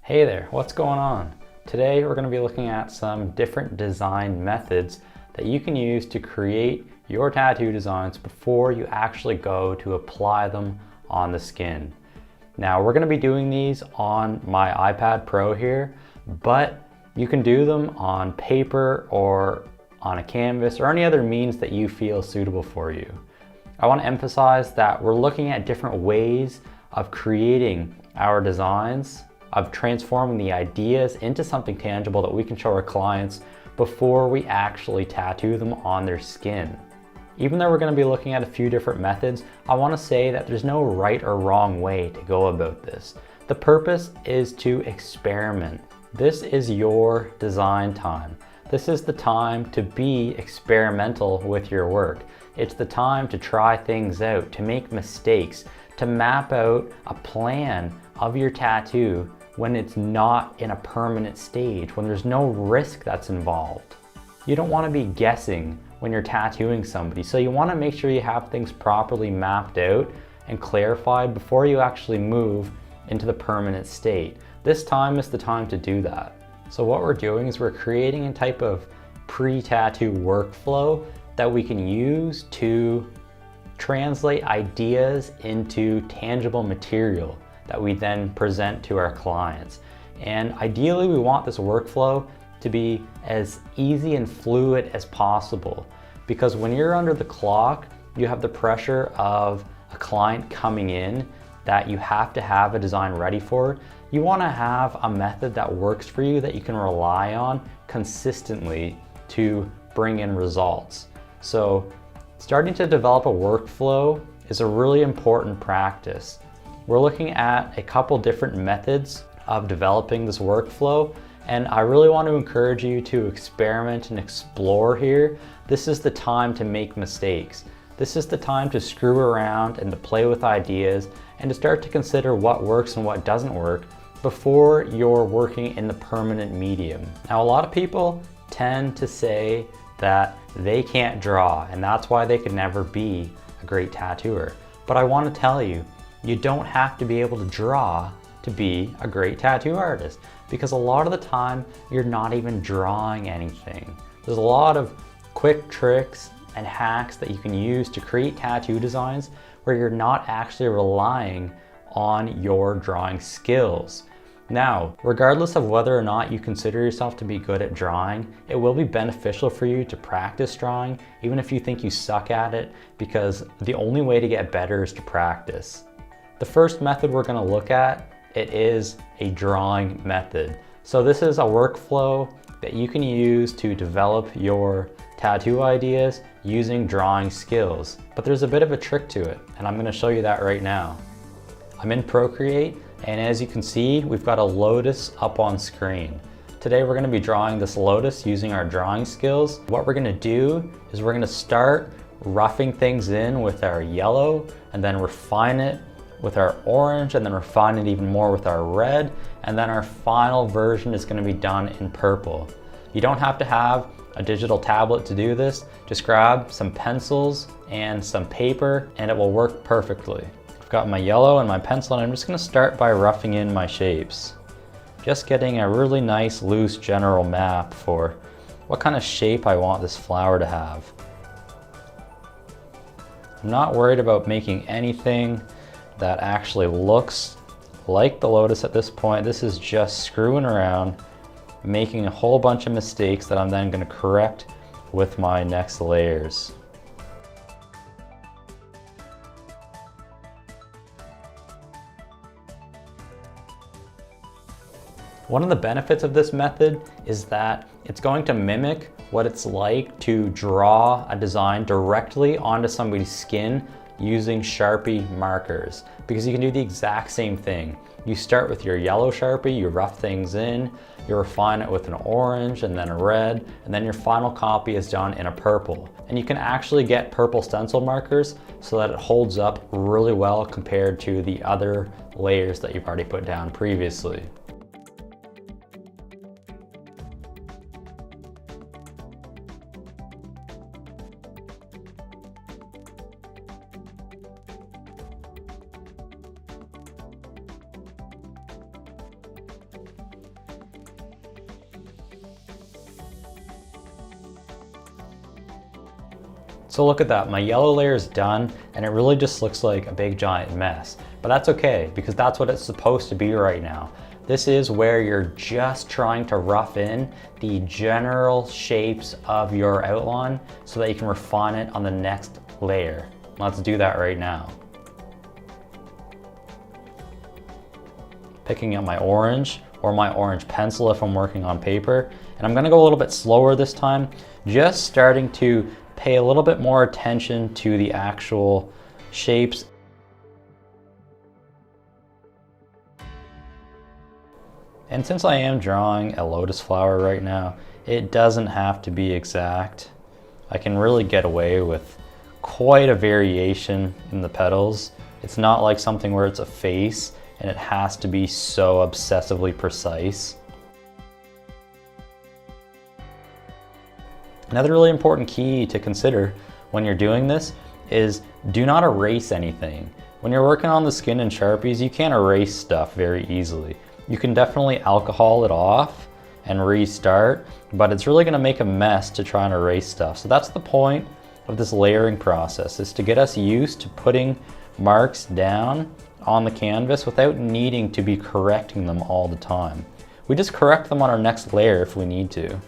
Hey there, what's going on? Today we're going to be looking at some different design methods that you can use to create your tattoo designs before you actually go to apply them on the skin. Now we're going to be doing these on my iPad Pro here, but you can do them on paper or on a canvas or any other means that you feel suitable for you. I want to emphasize that we're looking at different ways of creating our designs, of transforming the ideas into something tangible that we can show our clients before we actually tattoo them on their skin. Even though we're going to be looking at a few different methods, I want to say that there's no right or wrong way to go about this. The purpose is to experiment. This is your design time. This is the time to be experimental with your work. It's the time to try things out, to make mistakes, to map out a plan of your tattoo when it's not in a permanent stage, when there's no risk that's involved. You don't want to be guessing when you're tattooing somebody, so you want to make sure you have things properly mapped out and clarified before you actually move into the permanent state. This time is the time to do that. So what we're doing is we're creating a type of pre-tattoo workflow that we can use to translate ideas into tangible material that we then present to our clients. And ideally we want this workflow to be as easy and fluid as possible, because when you're under the clock, you have the pressure of a client coming in that you have to have a design ready for. You want to have a method that works for you that you can rely on consistently to bring in results. So starting to develop a workflow is a really important practice. We're looking at a couple different methods of developing this workflow, and I really want to encourage you to experiment and explore here. This is the time to make mistakes. This is the time to screw around and to play with ideas and to start to consider what works and what doesn't work before you're working in the permanent medium. Now, a lot of people tend to say that they can't draw and that's why they could never be a great tattooer. But I want to tell you, you don't have to be able to draw to be a great tattoo artist, because a lot of the time you're not even drawing anything. There's a lot of quick tricks and hacks that you can use to create tattoo designs where you're not actually relying on your drawing skills. Now, regardless of whether or not you consider yourself to be good at drawing, it will be beneficial for you to practice drawing, even if you think you suck at it, because the only way to get better is to practice. The first method we're going to look at, it is a drawing method. So this is a workflow that you can use to develop your tattoo ideas using drawing skills. But there's a bit of a trick to it, and I'm going to show you that right now. I'm in Procreate, and as you can see, we've got a lotus up on screen. Today we're going to be drawing this lotus using our drawing skills. What we're going to do is we're going to start roughing things in with our yellow, and then refine it with our orange, and then refine it even more with our red, and then our final version is going to be done in purple. You don't have to have a digital tablet to do this. Just grab some pencils and some paper and it will work perfectly. I've got my yellow and my pencil, and I'm just going to start by roughing in my shapes. Just getting a really nice loose general map for what kind of shape I want this flower to have. I'm not worried about making anything that actually looks like the lotus at this point. This is just screwing around, making a whole bunch of mistakes that I'm then going to correct with my next layers. One of the benefits of this method is that it's going to mimic what it's like to draw a design directly onto somebody's skin using Sharpie markers, because you can do the exact same thing. You start with your yellow Sharpie, you rough things in, you refine it with an orange and then a red, and then your final copy is done in a purple. And you can actually get purple stencil markers so that it holds up really well compared to the other layers that you've already put down previously. So look at that, my yellow layer is done and it really just looks like a big giant mess. But that's okay, because that's what it's supposed to be right now. This is where you're just trying to rough in the general shapes of your outline so that you can refine it on the next layer. Let's do that right now. Picking up my orange or my orange pencil if I'm working on paper. And I'm gonna go a little bit slower this time, just starting to pay a little bit more attention to the actual shapes. And since I am drawing a lotus flower right now, it doesn't have to be exact. I can really get away with quite a variation in the petals. It's not like something where it's a face and it has to be so obsessively precise. Another really important key to consider when you're doing this is do not erase anything. When you're working on the skin in Sharpies, you can't erase stuff very easily. You can definitely alcohol it off and restart, but it's really gonna make a mess to try and erase stuff. So that's the point of this layering process, is to get us used to putting marks down on the canvas without needing to be correcting them all the time. We just correct them on our next layer if we need to.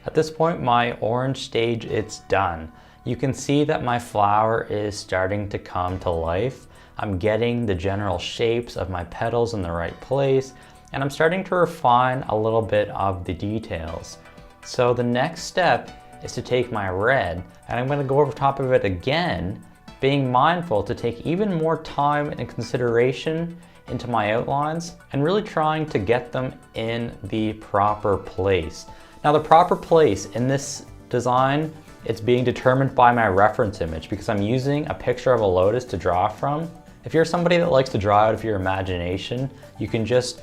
At this point, my orange stage, it's done. You can see that my flower is starting to come to life. I'm getting the general shapes of my petals in the right place, and I'm starting to refine a little bit of the details. So the next step is to take my red, and I'm gonna go over top of it again, being mindful to take even more time and consideration into my outlines and really trying to get them in the proper place. Now the proper place in this design, it's being determined by my reference image because I'm using a picture of a lotus to draw from. If you're somebody that likes to draw out of your imagination, you can just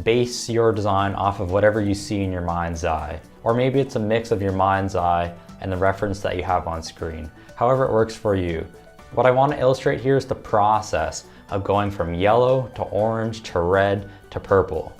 base your design off of whatever you see in your mind's eye. Or maybe it's a mix of your mind's eye and the reference that you have on screen. However it works for you. What I want to illustrate here is the process of going from yellow to orange to red to purple.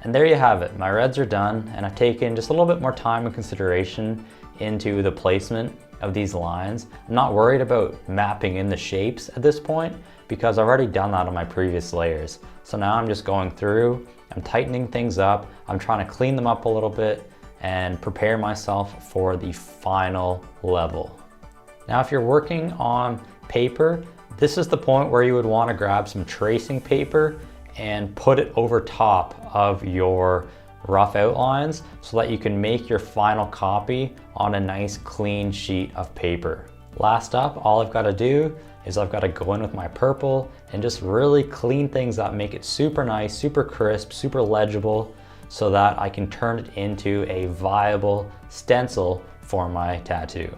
And there you have it. My reds are done, and I've taken just a little bit more time and consideration into the placement of these lines. I'm not worried about mapping in the shapes at this point because I've already done that on my previous layers. So now I'm just going through, I'm tightening things up, I'm trying to clean them up a little bit and prepare myself for the final level. Now, if you're working on paper, this is the point where you would want to grab some tracing paper and put it over top of your rough outlines so that you can make your final copy on a nice clean sheet of paper. Last up, all I've got to do is I've got to go in with my purple and just really clean things up, make it super nice, super crisp, super legible, so that I can turn it into a viable stencil for my tattoo.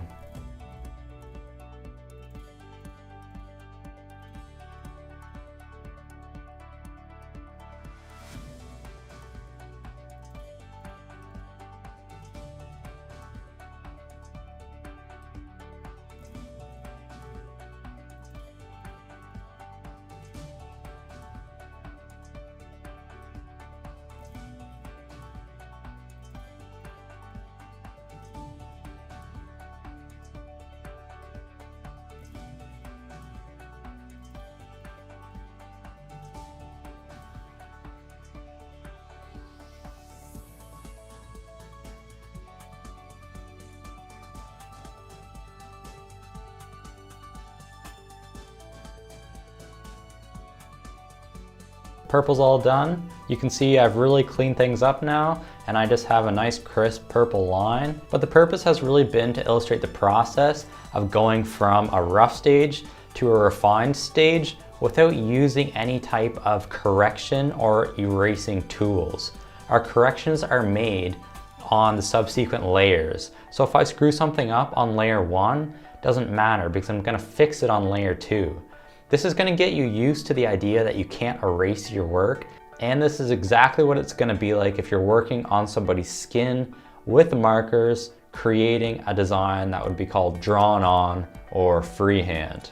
Purple's all done. You can see I've really cleaned things up now, and I just have a nice crisp purple line. But the purpose has really been to illustrate the process of going from a rough stage to a refined stage without using any type of correction or erasing tools. Our corrections are made on the subsequent layers. So if I screw something up on layer 1, doesn't matter because I'm gonna fix it on layer 2. This is gonna get you used to the idea that you can't erase your work, and this is exactly what it's gonna be like if you're working on somebody's skin with markers, creating a design that would be called drawn on or freehand.